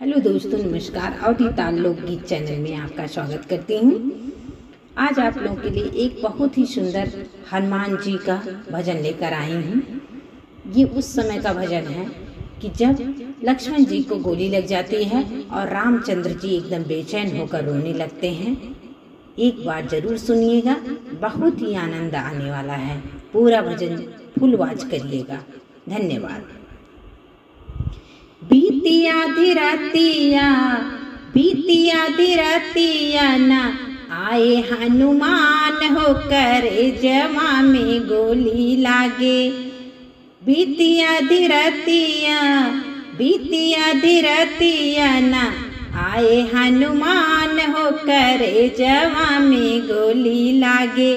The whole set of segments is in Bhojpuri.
हेलो दोस्तों, नमस्कार। अवधि ताल लोकगीत चैनल में आपका स्वागत करती हूँ। आज आप लोगों के लिए एक बहुत ही सुंदर हनुमान जी का भजन लेकर आई हूँ। ये उस समय का भजन है कि जब लक्ष्मण जी को गोली लग जाती है और रामचंद्र जी एकदम बेचैन होकर रोने लगते हैं। एक बार जरूर सुनिएगा, बहुत ही आनंद आने वाला है। पूरा भजन फुल वॉच करिएगा। धन्यवाद। बीती आधी रातिया ना आए हनुमान होकर जवा में गोली लागे। बीती आधी रातिया ना आए हनुमान होकर जवा में गोली लागे।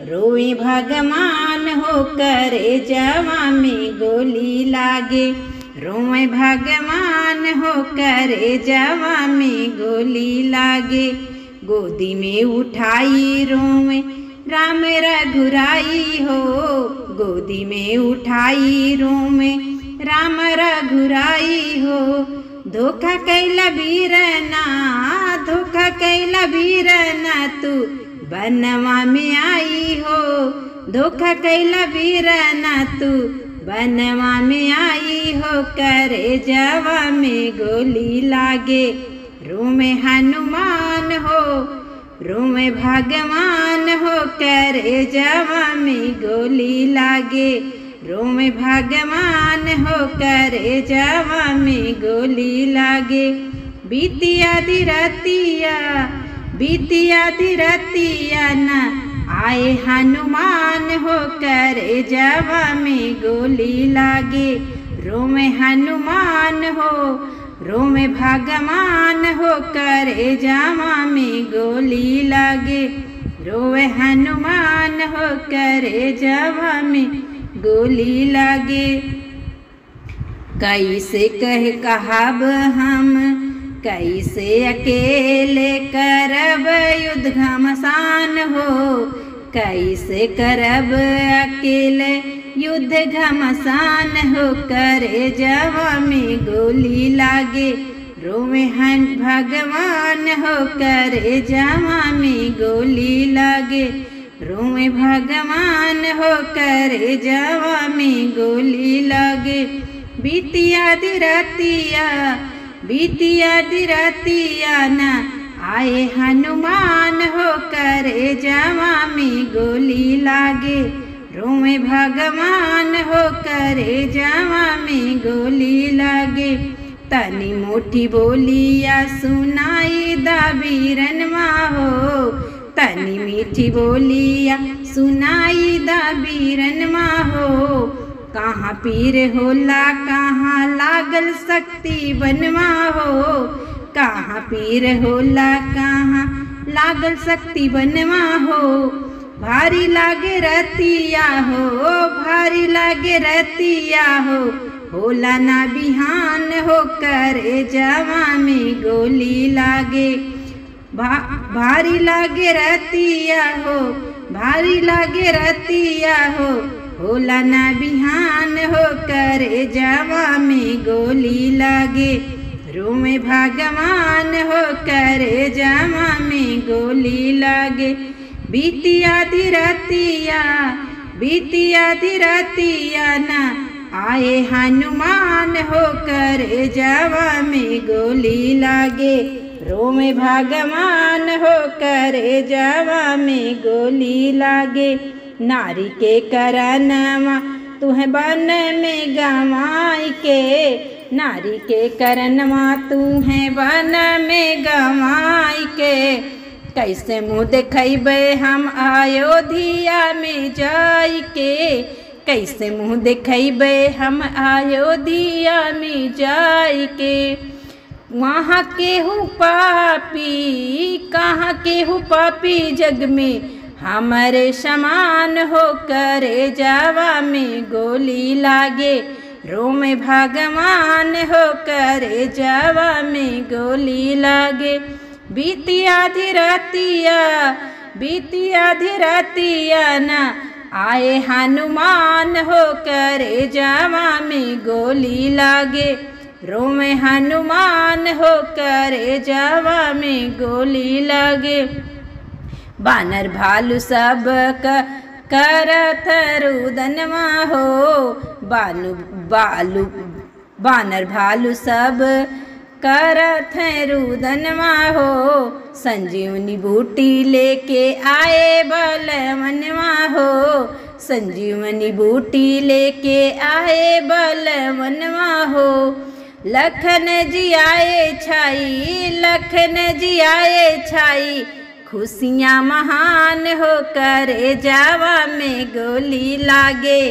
रोए भगवान होकर जवा में गोली लागे। रोए भगवान होकर जवा में गोली लागे। गोदी में उठाई रोए राम रघुराई हो। गोदी में उठाई रोए राम रघुराई हो। धोखा कैला वीरना तू बनवा में आई हो। धोखा कैला वीरना तू बनवा में आई हो करे जवा में गोली लागे। रोमे हनुमान हो, रोमे भगवान हो करे जवा में गोली लागे। रोमे भगवान हो करे जवा में गोली लागे। बीती आधी रातिया ना आए हनुमान होकर जवा में गोली लागे। रोमे हनुमान हो, रोमे भगवान होकर जवा में गोली लागे। रोवे हनुमान होकर जवा में गोली लागे। कैसे कहब हम, कैसे अकेले करब युद्ध घमसान हो। कैसे करब अकेले युद्ध घमसान हो करे जवा में गोली लागे। रोवे भगवान हो करे जवा में गोली लागे। रोवे भगवान हो करे जवा में गोली लागे। बीती आधी रातिया ना आए हनुमान होकर जवा में गोली लागे। रोए भगवान होकर जवा में गोली लागे। तनी मोटी बोलिया सुनाई दा वीरनवा हो। तनी मीठी बोलिया सुनाई दा वीरनवा हो। कहाँ पीर होला कहाँ लागल शक्ति बनवा हो। कहाँ पीर होला कहाँ लागल शक्ति बनवा हो। भारी लागे रतिया हो, भारी लागे रतिया हो। होला ना बिहान हो करे जवा में गोली लागे। भारी लागे रतिया हो, भारी लागे रतिया हो। होला ना बिहान हो करे जवा में गोली लागे। रोमे भगवान हो करे जवा में गोली लागे। बीती आधी रातिया ना आए हनुमान हो करे जवा में गोली लागे। रोमे भगवान हो करे जवा में गोली लागे। नारी के करनवा तुहे बन में गंवाई के। नारी के करनवा तुहे बन में गंवाई के। कैसे मुँह देखैबे हम अयोध्या में जाई के। कैसे मुँह देखैबे हम अयोध्या में जाई के। वहाँ केहू पापी, कहाँ केहू पापी जग में हमारे समान हो करे जवा में गोली लागे। रोमे भगवान हो करे जवा में गोली लागे। बीती आधी रातिया ना आए हनुमान हो करे जवा में गोली लागे। रोवे हनुमान हो करे जावा में गोली लगे। बानर भालू सब करत रुदनवा हो, बानर भालू सब करत रुदनवा हो। संजीवनी बूटी लेके आए बलवनवा हो, संजीवनी बूटी लेके आए बलवनवा हो। लखन जी आए छाई, लखन जी आए छाई, खुशियाँ महान हो करे जावा में गोली लागे।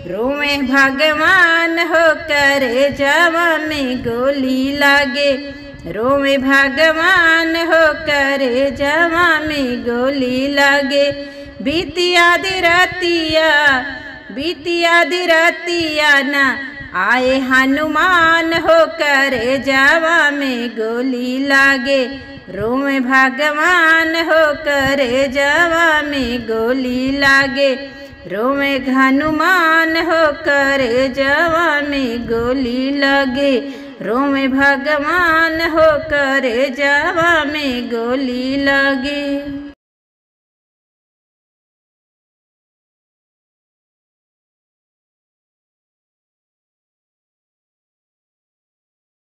रोवे भगवान हो करे जावा में गोली लागे। रोवे भगवान हो करे जावा में गोली लागे। बीती आधी रातिया ना आए हनुमान हो करे जावा में गोली लागे। रोवे भगवान हो करे जावा में गोली लागे। रोवे हनुमान हो करे जावा में गोली लगे। रोवे भगवान हो करे जावा में गोली लगे।